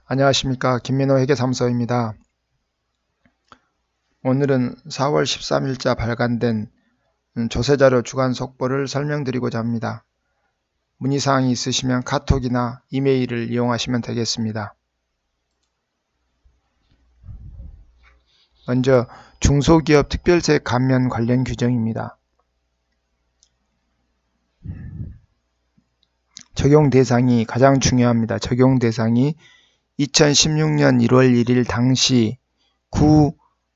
안녕하십니까. 김민호 회계사무소입니다. 오늘은 4월 13일자 발간된 조세자료 주간 속보를 설명드리고자 합니다. 문의사항이 있으시면 카톡이나 이메일을 이용하시면 되겠습니다. 먼저 중소기업 특별세 감면 관련 규정입니다. 적용 대상이 가장 중요합니다. 적용 대상이 2016년 1월 1일 당시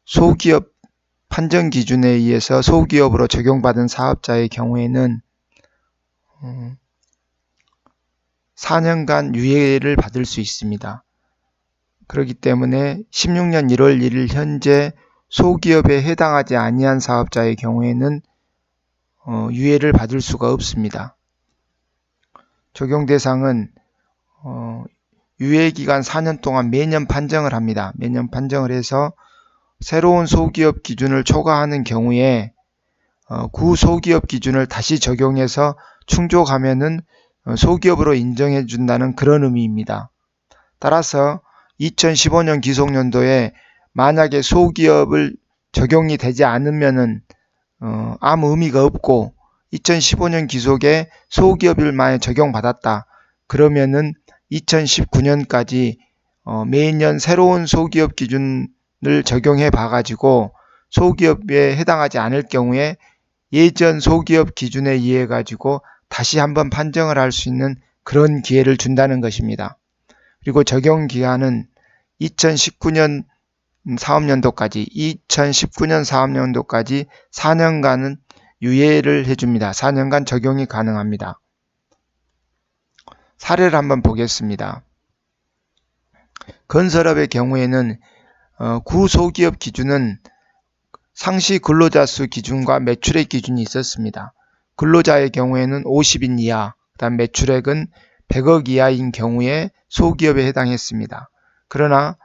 소기업 판정 기준에 의해서 소기업으로 적용받은 사업자의 경우에는 4년간 유예를 받을 수 있습니다. 그렇기 때문에 16년 1월 1일 현재 소기업에 해당하지 아니한 사업자의 경우에는 유예를 받을 수가 없습니다. 적용 대상은 유예기간 4년 동안 매년 판정을 합니다. 매년 판정을 해서 새로운 소기업 기준을 초과하는 경우에 구소기업 기준을 다시 적용해서 충족하면은 소기업으로 인정해 준다는 그런 의미입니다. 따라서 2015년 기속연도에 만약에 소기업을 적용이 되지 않으면은 아무 의미가 없고 2015년 기속에 소기업을 만약 적용받았다. 그러면은 2019년까지 매년 새로운 소기업 기준을 적용해 봐가지고 소기업에 해당하지 않을 경우에 예전 소기업 기준에 의해 가지고 다시 한번 판정을 할 수 있는 그런 기회를 준다는 것입니다. 그리고 적용 기한은 2019년 사업연도까지 4년간은 유예를 해줍니다. 4년간 적용이 가능합니다. 사례를 한번 보겠습니다. 건설업의 경우에는 구소기업 기준은 상시 근로자 수 기준과 매출액 기준이 있었습니다. 근로자의 경우에는 50인 이하, 그다음 매출액은 100억 이하인 경우에 소기업에 해당했습니다. 그러나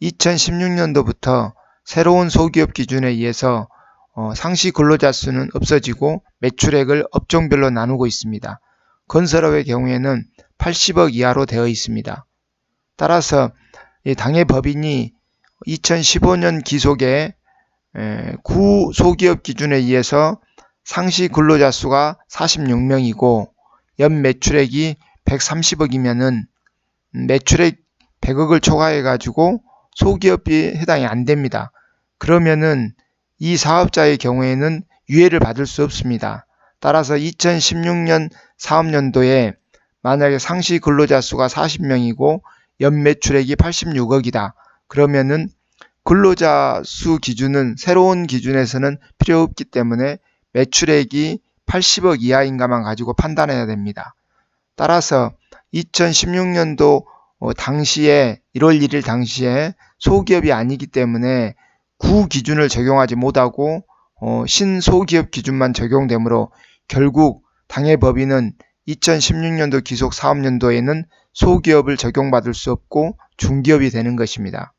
2016년도부터 새로운 소기업 기준에 의해서 상시 근로자 수는 없어지고 매출액을 업종별로 나누고 있습니다. 건설업의 경우에는 80억 이하로 되어 있습니다. 따라서 당해 법인이 2015년 기속에 구소기업 기준에 의해서 상시 근로자 수가 46명이고 연 매출액이 130억이면은 매출액 100억을 초과해 가지고 소기업이 해당이 안 됩니다. 그러면은 이 사업자의 경우에는 유예를 받을 수 없습니다. 따라서 2016년 사업연도에 만약에 상시 근로자 수가 40명이고 연 매출액이 86억이다. 그러면은 근로자 수 기준은 새로운 기준에서는 필요 없기 때문에 매출액이 80억 이하인가만 가지고 판단해야 됩니다. 따라서 2016년도 당시에 1월 1일 당시에 소기업이 아니기 때문에 구 기준을 적용하지 못하고 신소기업 기준만 적용되므로 결국 당해 법인은 2016년도 기속 사업연도에는 소기업을 적용받을 수 없고 중기업이 되는 것입니다.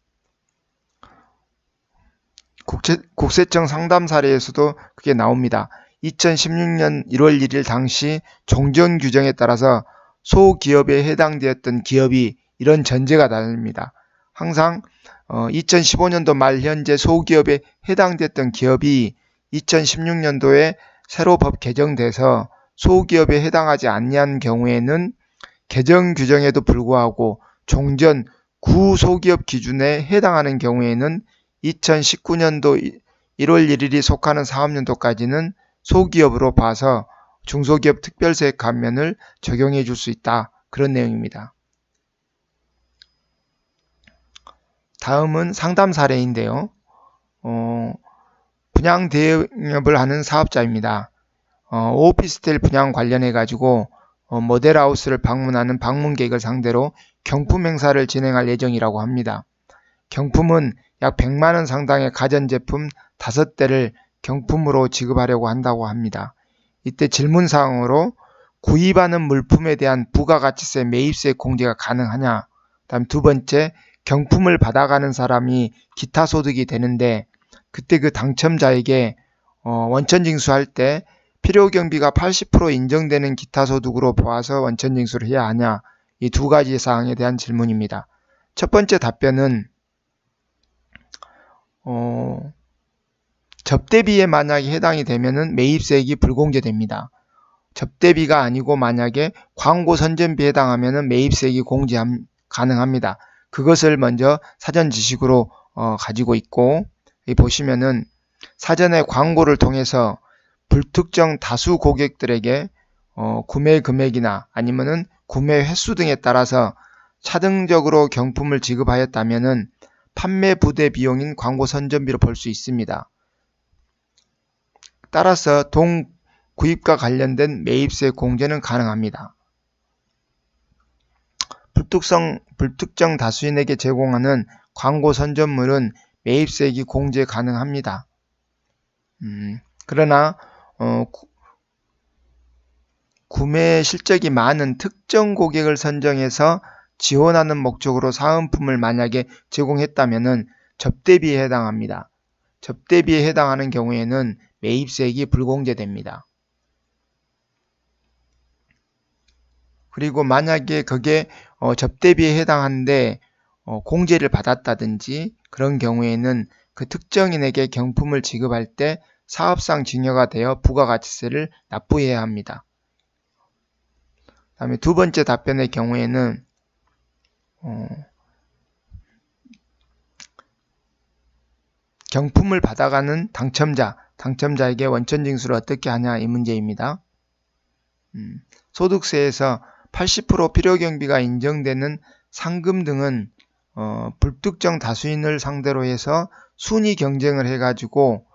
국세청 상담 사례에서도 그게 나옵니다. 2016년 1월 1일 당시 종전 규정에 따라서 소기업에 해당되었던 기업이 이런 전제가 다릅니다. 항상 2015년도 말 현재 소기업에 해당됐던 기업이 2016년도에 새로 법 개정돼서 소기업에 해당하지 아니한 경우에는 개정 규정에도 불구하고 종전 구소기업 기준에 해당하는 경우에는 2019년도 1월 1일이 속하는 사업연도까지는 소기업으로 봐서 중소기업 특별세 감면을 적용해 줄 수 있다. 그런 내용입니다. 다음은 상담 사례인데요. 분양 대업을 하는 사업자입니다. 오피스텔 분양 관련해 가지고 모델하우스를 방문하는 방문객을 상대로 경품 행사를 진행할 예정이라고 합니다. 경품은 약 100만원 상당의 가전제품 5대를 경품으로 지급하려고 한다고 합니다. 이때 질문사항으로 구입하는 물품에 대한 부가가치세 매입세 공제가 가능하냐, 다음 두 번째, 경품을 받아가는 사람이 기타 소득이 되는데 그때 그 당첨자에게 원천징수할 때 필요경비가 80% 인정되는 기타 소득으로 보아서 원천징수를 해야 하냐, 이 두 가지 사항에 대한 질문입니다. 첫 번째 답변은 접대비에 만약에 해당이 되면은 매입세액이 불공제됩니다. 접대비가 아니고 만약에 광고 선전비에 해당하면은 매입세액이 공제 가능합니다. 그것을 먼저 사전 지식으로 가지고 있고, 여기 보시면은 사전에 광고를 통해서 불특정 다수 고객들에게 구매 금액이나 아니면은 구매 횟수 등에 따라서 차등적으로 경품을 지급하였다면은 판매 부대 비용인 광고 선전비로 볼 수 있습니다. 따라서 동구입과 관련된 매입세 공제는 가능합니다. 불특정 다수인에게 제공하는 광고 선전물은 매입세액이 공제 가능합니다. 그러나 구매 실적이 많은 특정 고객을 선정해서 지원하는 목적으로 사은품을 만약에 제공했다면 접대비에 해당합니다. 접대비에 해당하는 경우에는 매입세액이 불공제됩니다. 그리고 만약에 그게 접대비에 해당하는데 공제를 받았다든지 그런 경우에는 그 특정인에게 경품을 지급할 때 사업상 증여가 되어 부가가치세를 납부해야 합니다. 다음에 두 번째 답변의 경우에는 경품을 받아가는 당첨자에게 원천징수를 어떻게 하냐 이 문제입니다. 소득세에서 80% 필요경비가 인정되는 상금 등은 불특정 다수인을 상대로 해서 순위 경쟁을 해가지고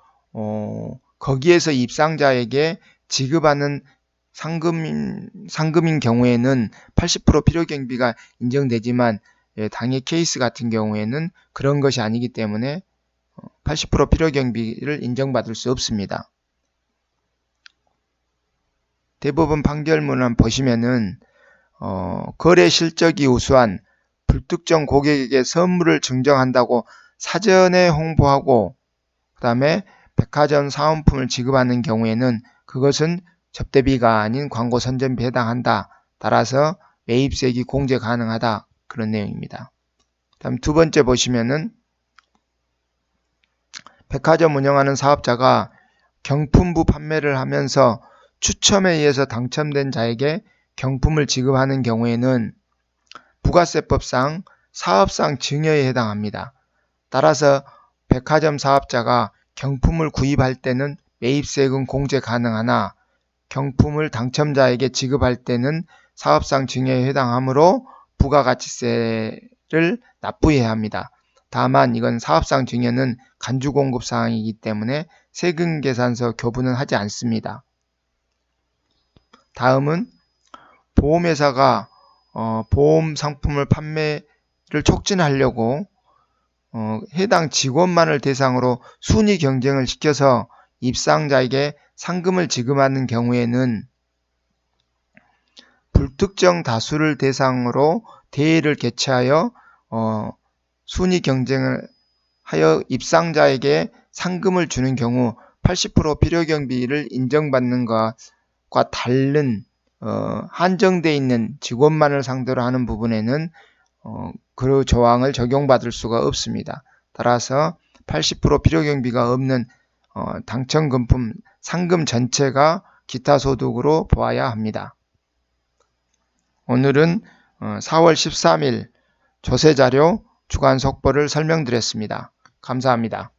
거기에서 입상자에게 지급하는 상금인 경우에는 80% 필요경비가 인정되지만 당해 케이스 같은 경우에는 그런 것이 아니기 때문에 80% 필요경비를 인정받을 수 없습니다. 대법원 판결문을 보시면은 거래 실적이 우수한 불특정 고객에게 선물을 증정한다고 사전에 홍보하고 그 다음에 백화점 사은품을 지급하는 경우에는 그것은 접대비가 아닌 광고 선전비에 해당한다. 따라서 매입세액이 공제 가능하다. 그런 내용입니다. 다음 두 번째 보시면은 백화점 운영하는 사업자가 경품부 판매를 하면서 추첨에 의해서 당첨된 자에게 경품을 지급하는 경우에는 부가세법상 사업상 증여에 해당합니다. 따라서 백화점 사업자가 경품을 구입할 때는 매입세액은 공제 가능하나 경품을 당첨자에게 지급할 때는 사업상 증여에 해당하므로 부가가치세를 납부해야 합니다. 다만 이건 사업상 증여는 간주공급 사항이기 때문에 세금계산서 교부는 하지 않습니다. 다음은 보험회사가 보험 상품을 판매를 촉진하려고 해당 직원만을 대상으로 순위 경쟁을 시켜서 입상자에게 상금을 지급하는 경우에는 불특정 다수를 대상으로 대회를 개최하여 순위 경쟁을 하여 입상자에게 상금을 주는 경우 80% 필요경비를 인정받는 것과 다른 한정되어 있는 직원만을 상대로 하는 부분에는 그 조항을 적용받을 수가 없습니다. 따라서 80% 필요경비가 없는 당첨금품 상금 전체가 기타 소득으로 보아야 합니다. 오늘은 4월 13일 조세자료 주간 속보를 설명드렸습니다. 감사합니다.